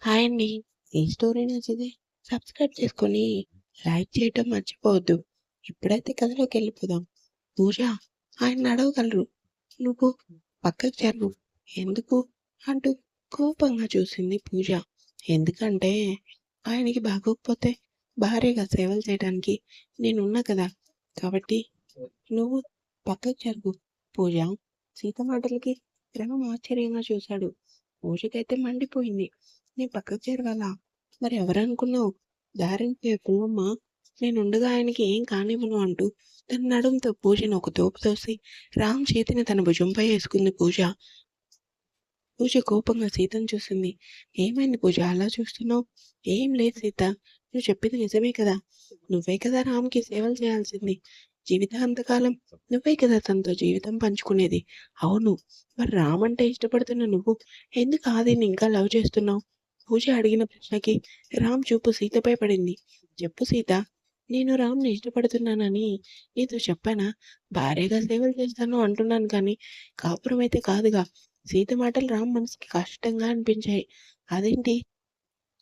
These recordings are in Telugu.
హాయ్ అండి. ఈ స్టోరీ నచ్చితే సబ్స్క్రైబ్ చేసుకొని లైక్ చేయటం మర్చిపోవద్దు. ఇప్పుడైతే కథలోకెళ్ళిపోదాం. పూజ ఆయన్ని అడగగలరు. "నువ్వు పక్కకు జరుగు." "ఎందుకు?" అంటూ కోపంగా చూసింది పూజ. ఎందుకంటే ఆయనకి బాగోకపోతే భార్యగా సేవలు చేయడానికి నేనున్నా కదా! కాబట్టి నువ్వు పక్కకు జరుగు పూజ. సీత మాటలకి రామ్ ఆశ్చర్యంగా చూశాడు. పూజకైతే మండిపోయింది. నేను పక్కకు జరగాలా? మరి ఎవరనుకున్నావు? దారిని పువ్వమ్మ నేనుండగా ఆయనకి ఏం కానివ్వను అంటూ తన నడుంతో పూజను ఒక తోపు తోసి రామ్ చేతిని తన భుజంపై వేసుకుంది పూజ. పూజ కోపంగా సీతను చూసింది. "ఏమైంది పూజ అలా చూస్తున్నావు?" "ఏం లేదు సీత. నువ్వు చెప్పింది నిజమే కదా! నువ్వే కదా రామ్‌కి సేవలు చేయాల్సింది. జీవితాంతకాలం నువ్వే కదా తనతో జీవితం పంచుకునేది." "అవును. మరి రామ్ అంటే ఇష్టపడుతున్న నువ్వు ఎందుకు ఆదిని ఇంకా లవ్ చేస్తున్నావు?" పూజ అడిగిన ప్రశ్నకి రామ్ చూపు సీతపై పడింది. "చెప్పు సీత. నేను రామ్‌ని ఇష్టపడుతున్నానని నీతో చెప్పానా? భార్యగా సేవలు చేస్తాను అంటున్నాను కానీ కాపురం అయితే కాదుగా." సీత మాటలు రామ్ మనసుకి కష్టంగా అనిపించాయి. "అదేంటి?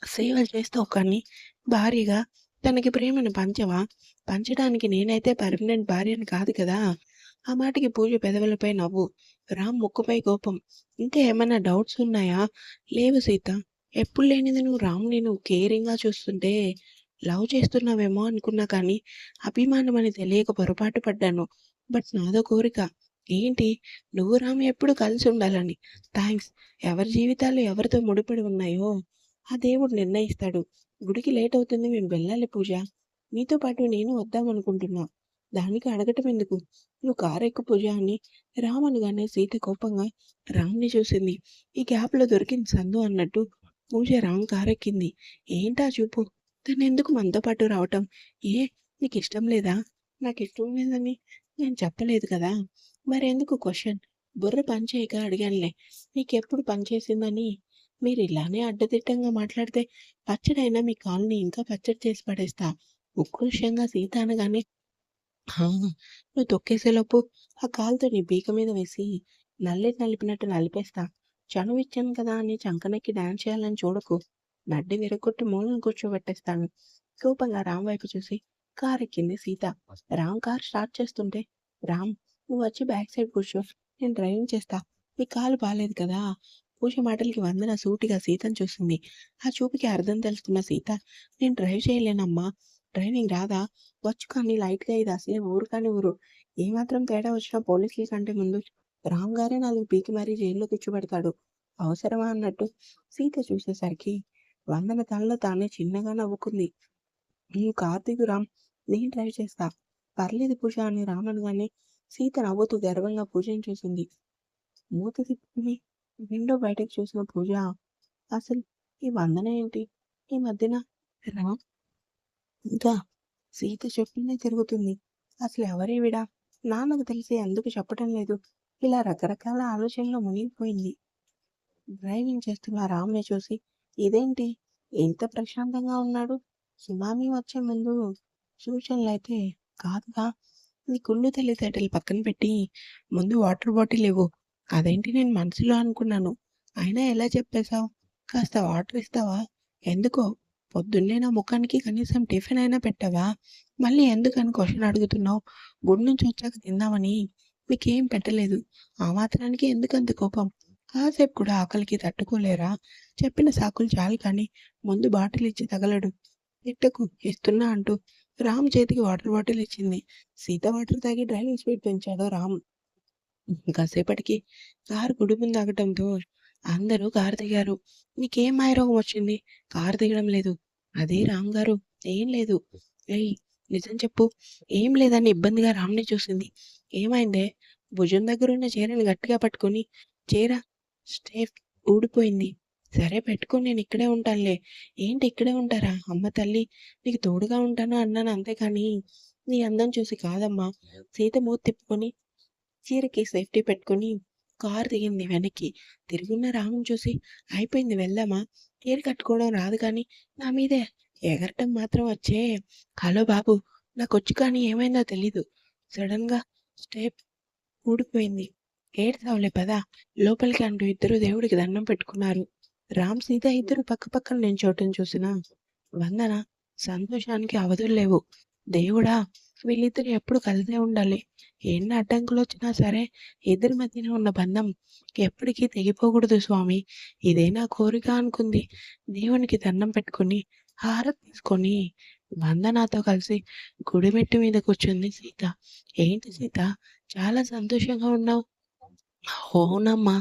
సేవలు చేస్తావు కానీ భార్యగా తనకి ప్రేమను పంచవా? పంచడానికి నేనైతే పర్మనెంట్ భార్యని కాదు కదా!" ఆ మాటకి పూజ పెదవులపై నవ్వు, రామ్ ముక్కుపై కోపం. "ఇంకా ఏమన్నా డౌట్స్ ఉన్నాయా?" "లేవు సీత. ఎప్పుడు లేనిది నువ్వు కేరింగ్‌గా చూస్తుంటే లవ్ చేస్తున్నావేమో అనుకున్నా కానీ అభిమానమని తెలియక పొరపాటు పడ్డాను. బట్ నాదో కోరిక. ఏంటి? నువ్వు రామ్ ఎప్పుడు కలిసి ఉండాలని. థాంక్స్. ఎవరి జీవితాలు ఎవరితో ముడిపడి ఉన్నాయో ఆ దేవుడు నిర్ణయిస్తాడు. గుడికి లేట్ అవుతుంది. మేము వెళ్ళాలి పూజ. నీతో పాటు నేను వద్దామనుకుంటున్నా. దానికి అడగటం ఎందుకు? నువ్వు కారెక్కు పూజ అని రామ్ అనగానే సీత కోపంగా రామ్‌ని చూసింది. ఈ గ్యాప్‌లో దొరికింది సందు అన్నట్టు పూజ రామ్ కారెక్కింది. ఏంటా చూపు? తనెందుకు మనతో పాటు రావటం? ఏ నీకిష్టం లేదా? నాకిష్టం లేదని నేను చెప్పలేదు కదా! మరెందుకు క్వెషన్? బుర్ర పని చేయక అడిగానులే. నీకెప్పుడు పని చేసిందని మీరిలానే అడ్డదిడ్డంగా మాట్లాడితే పచ్చడైనా మీ కాలుని ఇంకా పచ్చడి చేసి పడేస్తా. ఉక్రోషంగా సీత అనగానే నువ్వు తొక్కేసేలోపు ఆ కాలుతో నీ పీక మీద వేసి నలిపినట్టు నలిపేస్తా. చనువిచ్చాను కదా అని చంకనెక్కి డాన్స్ చేయాలని చూడకు. నడ్డి విరగ్గొట్టి మూలను కూర్చోబెట్టేస్తాను. కోపంగా రామ్ వైపు చూసి కారెక్కింది సీత. రామ్ కార్ స్టార్ట్ చేస్తుంటే రామ్ నువ్వు వచ్చి బ్యాక్ సైడ్ కూర్చో. నేను డ్రైవింగ్ చేస్తా. నీ కాలు బాలేదు కదా! పూజ మాటలకి వందన సూటిగా సీతను చూసింది. ఆ చూపుకి అర్థం తెలుసుకున్న సీత నేను డ్రైవ్ చేయలేనమ్మా. డ్రైవింగ్ రాదా? వచ్చు కానీ లైట్‌గా ఇది అసలే ఊరు కాని ఊరు. ఏమాత్రం తేడా వచ్చినా పోలీసుల కంటే ముందు రామ్ గారే 4 పీకి మరీ జైల్లో కూర్చోబెడతాడు. అవసరమా అన్నట్టు సీత చూసేసరికి వందన తనలో తానే చిన్నగా నవ్వుకుంది. "నువ్వు కారు దిగు రామ్. నేను డ్రైవ్ చేస్తా." "పర్లేదు పూజ" అని రామ్ అనగానే సీత నవ్వుతూ గర్వంగా పూజని చూసింది. మూత తిప్పుకుని విండో బయటకు చూసిన పూజ అసలు ఈ వందన ఏంటి? ఈ మధ్యన రామ్ ఇంకా సీత చెప్పిందే తిరుగుతుంది. అసలెవరీవిడ? నాన్నకు తెలిసి ఎందుకు చెప్పటం లేదు? ఇలా రకరకాల ఆలోచనల్లో మునిగిపోయింది. డ్రైవింగ్ చేస్తున్న రామ్‌ని చూసి ఇదేంటి ఇంత ప్రశాంతంగా ఉన్నాడు? సునామీ వచ్చే ముందు సూచనలైతే కాదుగా! నీ కుళ్ళు తెలివితేటలు పక్కన పెట్టి ముందు వాటర్ బాటిల్ ఇవ్వు. అదేంటి నేను మనసులో అనుకున్నాను. అయినా ఎలా చెప్పేశావు? కాస్త వాటర్ ఇస్తావా? ఎందుకో? పొద్దున్నే నా ముఖానికి కనీసం టిఫిన్ అయినా పెట్టావా? మళ్ళీ ఎందుకని క్వెషన్ అడుగుతున్నావు? గుడి నుంచి వచ్చాక తిందామని మీకేం పెట్టలేదు. ఆ మాత్రానికి ఎందుకంత కోపం? కాసేపు కూడా ఆకలికి తట్టుకోలేరా? చెప్పిన సాకులు చాలు కానీ ముందు బాటిల్ ఇచ్చి తగలడు. తిట్టకు ఇస్తున్నా అంటూ రామ్ చేతికి వాటర్ బాటిల్ ఇచ్చింది. సీత వాటర్ తాగి డ్రైవింగ్ స్పీడ్ పెంచాడు రామ్. కాసేపటికి కారు గుడి ముందు ఆగటంతో అందరూ కారు దిగారు. "నీకేం మాయరోగం వచ్చింది? కారు దిగడం లేదు." "అదే రామ్ గారు ఏం లేదు." "ఏయ్ నిజం చెప్పు." "ఏం లేదని" ఇబ్బందిగా రామ్‌ని చూసింది. "ఏమైందే?" భుజం దగ్గరున్న చీరని గట్టిగా పట్టుకొని చీర స్టేప్ ఊడిపోయింది. "సరే పెట్టుకో నేనిక్కడే ఉంటానులే." "ఏంటి ఇక్కడే ఉంటారా? అమ్మ తల్లి నీకు తోడుగా ఉంటాను అన్నాను అంతేకానీ నీ అందం చూసి కాదమ్మా." సీత మూతి తిప్పుకొని చీరకి సేఫ్టీ పెట్టుకొని కారు దిగింది వెనక్కి. తిరుగున్న రాముని చూసి అయిపోయింది వెళ్దామా? చీర కట్టుకోవడం రాదు కానీ నా మీదే ఎగరటం మాత్రం వచ్చే. హలో బాబు నాకొచ్చు కానీ ఏమైందో తెలీదు. సడన్‌గా స్టెప్ ఊడిపోయింది. ఏడ్చావులే పద లోపలికి అంటూ ఇద్దరూ దేవుడికి దండం పెట్టుకున్నారు. రామ్, సీత ఇద్దరు పక్కపక్కన నించోవటం చూసిన వందన సంతోషానికి అవధులు లేవు. దేవుడా! వీళ్ళిద్దరు ఎప్పుడు కలిసే ఉండాలి. ఎన్ని అడ్డంకులొచ్చినా సరే ఇద్దరి మధ్యన ఉన్న బంధం ఎప్పటికీ తెగిపోకూడదు స్వామి. ఇదే నా కోరిక అనుకుంది. దేవునికి దండం పెట్టుకొని, హారతి తీసుకొని వందనాతో కలిసి గుడిమెట్టు మీద కూర్చుంది సీత. ఏంటి సీత, చాలా సంతోషంగా ఉన్నావు? అవునమ్మా!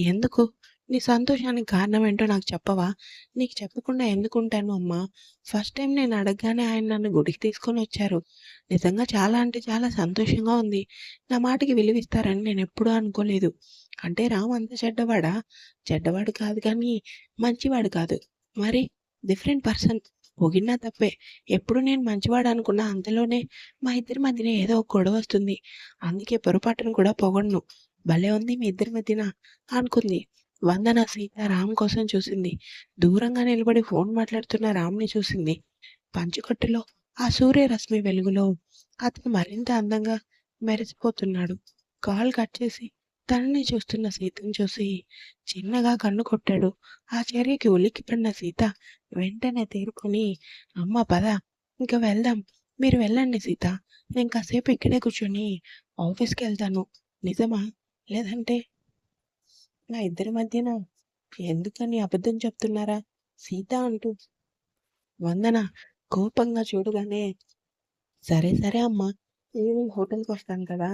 ఎందుకు? నీ సంతోషానికి కారణం ఏంటో నాకు చెప్పవా? నీకు చెప్పకుండా ఎందుకుంటాను అమ్మా? ఫస్ట్ టైమ్ నేను అడగగానే ఆయన నన్ను గుడికి తీసుకొనొచ్చారు. నిజంగా చాలా అంటే చాలా సంతోషంగా ఉంది. నా మాటకి విలువిస్తారని నేనెప్పుడూ అనుకోలేదు. అంటే రాము అంత చెడ్డవాడా? చెడ్డవాడు కాదు కానీ మంచివాడు కాదు. మరి డిఫరెంట్ పర్సన్. పొగిడినా తప్పే. ఎప్పుడు నేను మంచివాడనుకున్నా అంతలోనే మా ఇద్దరి మధ్యన ఏదో ఒక గొడవొస్తుంది. అందుకే పొరపాటున కూడా పొగడను. భలే ఉంది మీ ఇద్దరి మధ్యన అనుకుంది. వందన సీత రామ్ కోసం చూసింది. దూరంగా నిలబడి ఫోన్ మాట్లాడుతున్న రామ్‌ని చూసింది. పంచకట్టులో ఆ సూర్యరశ్మి వెలుగులో అతను మరింత అందంగా మెరిసిపోతున్నాడు. కాల్ కట్ చేసి తనని చూస్తున్న సీతను చూసి చిన్నగా కన్ను కొట్టాడు. ఆ చర్యకి ఉలిక్కిపడిన సీత వెంటనే తేరుకొని, అమ్మ పద, ఇంక వెళ్దాం. మీరు వెళ్ళండి సీత. నేను కాసేపు ఇక్కడే కూర్చొని ఆఫీస్‌కెళ్తాను. నిజమా? లేదంటే నా ఇద్దరి మధ్యన ఎందుకని అబద్ధం చెప్తున్నారా? సీత అంటూ వందన కోపంగా చూడగానే, సరే సరే అమ్మా, ఈవినింగ్ హోటల్‌కొస్తాను కదా!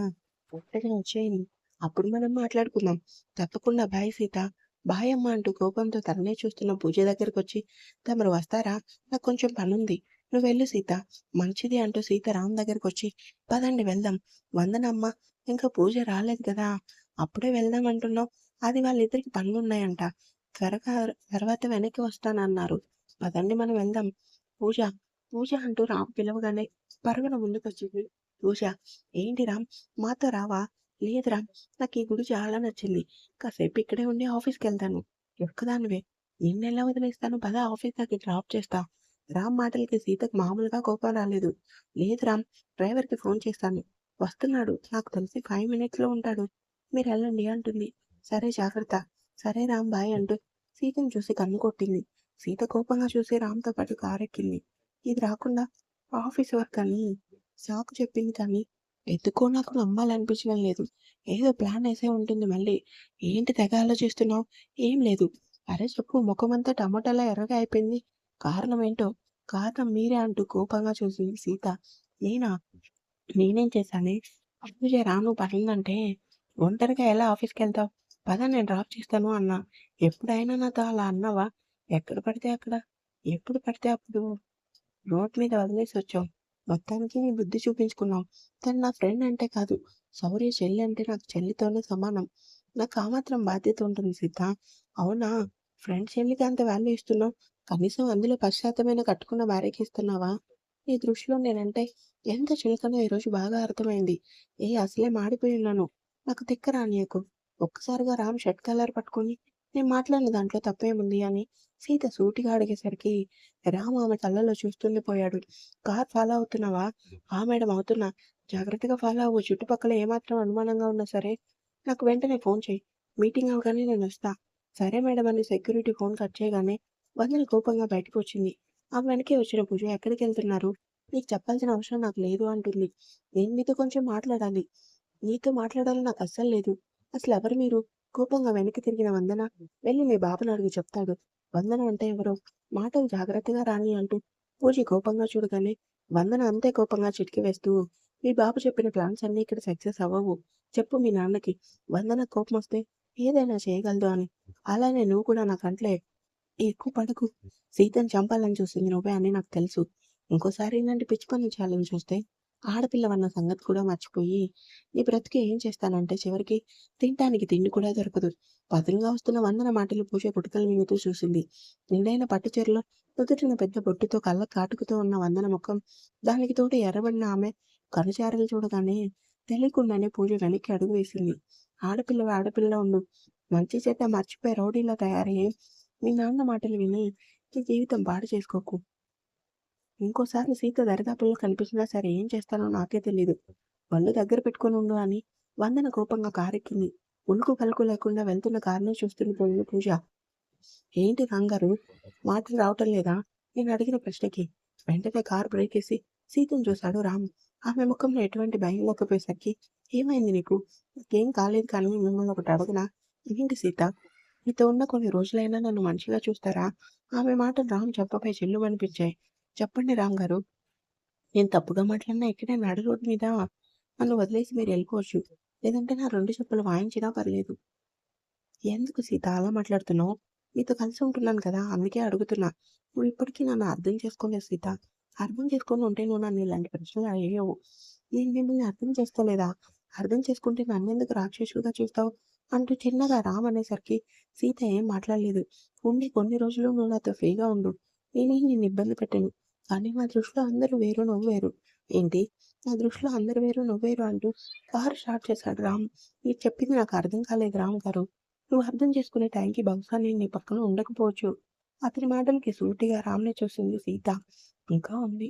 వెంటనే వచ్చేయండి. అప్పుడు మనం మాట్లాడుకుందాం. తప్పకుండా బాయ్ సీత. బాయ్ అమ్మా అంటూ కోపంతో తననే చూస్తున్న పూజ దగ్గరకొచ్చి, తమరు వస్తారా? నాకు కొంచెం పనుంది. నువ్వెళ్ళు సీత. మంచిది అంటూ సీత రామ్ దగ్గరకొచ్చి, పదండి వెళ్దాం. వందన అమ్మ, ఇంకా పూజ రాలేదు కదా! అప్పుడే వెళ్దాం అంటున్నావు? అది వాళ్ళిద్దరికి పనులున్నాయంట. త్వరగా తర్వాత వెనక్కి వస్తానన్నారు. పదండి మనం వెళ్దాం. పూజ, పూజ అంటూ రామ్ పిలవగానే పరుగున ముందుకొచ్చింది పూజ. ఏంటి రామ్, మాతో రావా? లేదు రామ్, నాకు ఈ గుడి చాలా నచ్చింది. కాసేపు ఇక్కడే ఉండి ఆఫీస్‌కెళ్తాను. ఒక్కదానివే. నిన్నెలా వదిలేస్తాను? పద ఆఫీస్ దాకా డ్రాప్ చేస్తా. రామ్ మాటలకి సీతకు మామూలుగా కోపం రాలేదు. లేదు రామ్, డ్రైవర్‌కి ఫోన్ చేస్తాను. వస్తున్నాడు. నాకు తెలిసి 5 మినిట్స్‌లో ఉంటాడు. మీరెళ్ళండి అంటుంది. సరే జాగ్రత్త. సరే రామ్ బాయ్ అంటూ సీతను చూసి కన్ను కొట్టింది. సీత కోపంగా చూసి రామ్‌తో పాటు కారెక్కింది. ఇది రాకుండా ఆఫీస్ వర్క్ అని సాకు చెప్పింది కానీ ఎందుకో నాకు నమ్మాలనిపించడం లేదు. ఏదో ప్లాన్ ఏసే ఉంటుంది మళ్ళీ. ఏంటి తెగ ఆలోచిస్తున్నావు? ఏం లేదు. అరే చెప్పు, ముఖమంతా టమాటాలా ఎర్రగా అయిపోయింది. కారణం ఏంటో? కారణం మీరే అంటూ కోపంగా చూసింది సీత. నేనా? నేనేం చేశానే? పూజ రాను పనుందంటే ఒంటరిగా ఎలా ఆఫీస్‌కెళ్తావు? పద నేను డ్రాప్ చేస్తాను అన్నా. ఎప్పుడైనా నాతో అలా అన్నావా? ఎక్కడ పడితే అక్కడ, ఎప్పుడు పడితే అప్పుడు రోడ్ మీద వదిలేసొచ్చావు. మొత్తానికి నీ బుద్ధి చూపించుకున్నావు. తను నా ఫ్రెండ్ అంటే కాదు. శౌర్య చెల్లి అంటే నాకు చెల్లితోనే సమానం. నాకు ఆ మాత్రం బాధ్యత ఉంటుంది సీత. అవునా? ఫ్రెండ్ చెల్లికి అంత వాల్యూ ఇస్తున్నావు. కనీసం అందులో పశ్చాత్తమైన కట్టుకున్న భార్యకి ఇస్తున్నావా? నీ దృష్టిలో నేనంటే ఎంత చులకనో ఈరోజు బాగా అర్థమైంది. అసలే మాడిపోయి ఉన్నాను. నాకు తిక్క రానీయకు. ఒక్కసారిగా రామ్ షర్ట్ కాలర్ పట్టుకొని నేను మాట్లాడిన దాంట్లో తప్పేముంది అని సీత సూటిగా అడిగేసరికి రామ్ ఆమె కళ్ళలో చూస్తుండిపోయాడు. Car follow అవుతున్నావా? ఆ మేడం అవుతున్నా. జాగ్రత్తగా ఫాలో అవ్వు. చుట్టుపక్కల ఏమాత్రం అనుమానంగా ఉన్నా సరే నాకు వెంటనే ఫోన్ చెయ్యి. మీటింగ్ అవ్వగానే నేనొస్తా. సరే మేడం అని సెక్యూరిటీ ఫోన్ కట్ చేయగానే వదిన కోపంగా బయటకొచ్చింది. ఆమె వెనకే వచ్చిన పూజ ఎక్కడికెళ్తున్నారు? నీకు చెప్పాల్సిన అవసరం నాకు లేదు అంటుంది. నేను మీతో కొంచెం మాట్లాడాలి. నీతో మాట్లాడాలని నాకు అస్సలు లేదు. అసలెవరు మీరు? కోపంగా వెనక్కి తిరిగిన వందన, వెళ్లి మీ బాబుని అడుగు చెప్తాడు. వందన అంటే ఎవరో? మాటలు జాగ్రత్తగా రాని అంటూ పూజ కోపంగా చూడగానే వందన అంతే కోపంగా చిటికి వేస్తూ, మీ బాబు చెప్పిన ప్లాన్స్ అన్నీ ఇక్కడ సక్సెస్ అవ్వవు. చెప్పు మీ నాన్నకి. వందన కోపమొస్తే ఏదైనా చేయగలదు అని. అలానే నువ్వు కూడా నా కంట్లో ఎక్కువ పడకు. సీతని చంపాలని చూసింది నువ్వే అని నాకు తెలుసు. ఇంకోసారి ఇలాంటి పిచ్చి పనులు చేయాలని చూస్తే ఆడపిల్లవన్న సంగతి కూడా మర్చిపోయి నీ బ్రతుకు ఏం చేస్తానంటే చివరికి తినటానికి తిండి కూడా దొరకదు. పదునుగా వస్తున్న వందన మాటలు పూజ గుటకలు మింగుతూ చూసింది. నిండైన పట్టు చీరలో నుదుటిన పెద్ద బొట్టుతో కళ్ళ కాటుకుతో ఉన్న వందన ముఖం, దానికి తోడు ఎర్రబడిన ఆమె కనుచారలు చూడగానే తెలియకుండానే పూజ వెనక్కి అడుగు వేసింది. ఆడపిల్లవి ఆడపిల్ల ఉండు. మంచి చెడ్డ మర్చిపోయి రౌడీలా తయారయ్యి మీ నాన్న మాటలు విని నీ జీవితం పాడు చేసుకోకు. ఇంకోసారి సీత దరిదాపుల్లో కనిపించినా సరే ఏం చేస్తానో నాకే తెలీదు. ఒళ్ళు దగ్గర పెట్టుకొని ఉండు అని వందన కోపంగా కారెక్కింది. ఉలుకు పలుకు లేకుండా వెళ్తున్న కారునే చూస్తుండిపోయింది పూజ. ఏంటి రాంగారు మాటలు రావటం లేదా నేను అడిగిన ప్రశ్నకి? వెంటనే కారు బ్రేక్ వేసి సీతను చూశాడు రామ్. ఆమె ముఖంలో ఎటువంటి భయం లేకపోయేసరికి ఏమైంది నీకు? నాకేం కాలేదు కానీ మిమ్మల్ని ఒకటి అడగనా? ఏంటి సీత? మీతో ఉన్న కొన్ని రోజులైనా నన్ను మనిషిగా చూస్తారా? ఆమె మాటలు రామ్ చెంపపై చెల్లుమనిపించాయి. చెప్పండి రామ్ గారు. నేను తప్పుగా మాట్లాడినా ఇక్కడే నడి రోడ్డు మీద నన్ను వదిలేసి మీరు వెళ్ళిపోవచ్చు. లేదంటే నా 2 చెప్పులు వాయించినా పర్లేదు. ఎందుకు సీత అలా మాట్లాడుతున్నావు? మీతో కలిసి ఉంటున్నాను కదా! అందుకే అడుగుతున్నా. నువ్వు ఇప్పటికీ నన్ను అర్థం చేసుకోలేదు సీత. అర్థం చేసుకొని ఉంటే నువ్వు నన్ను ఇలాంటి ప్రశ్నలు అడిగేవు. నేను మిమ్మల్ని అర్థం చేసుకోలేదా? అర్థం చేసుకుంటే నన్నెందుకు రాక్షసుడిగా చూస్తావు? అంటూ చిన్నగా రామ్ అనేసరికి సీత ఏం మాట్లాడలేదు. ఉండి కొన్ని రోజులు నువ్వు నాతో ఫ్రీగా ఉండు. నేనేం నిన్ను ఇబ్బంది పెట్టను. కానీ నా దృష్టిలో అందరూ వేరు నువ్వు వేరు. ఏంటి? నా దృష్టిలో అందరూ వేరు నువ్వు వేరు అంటూ కారు స్టార్ట్ చేశాడు రామ్. మీరు చెప్పింది నాకు అర్థం కాలేదు రామ్ గారు. నువ్వు అర్థం చేసుకునే టైంకి బహుశా నేను నీ పక్కన ఉండకపోవచ్చు. అతని మాటలకి సూటిగా రామ్‌ని చూసింది సీత. ఇంకా ఉంది.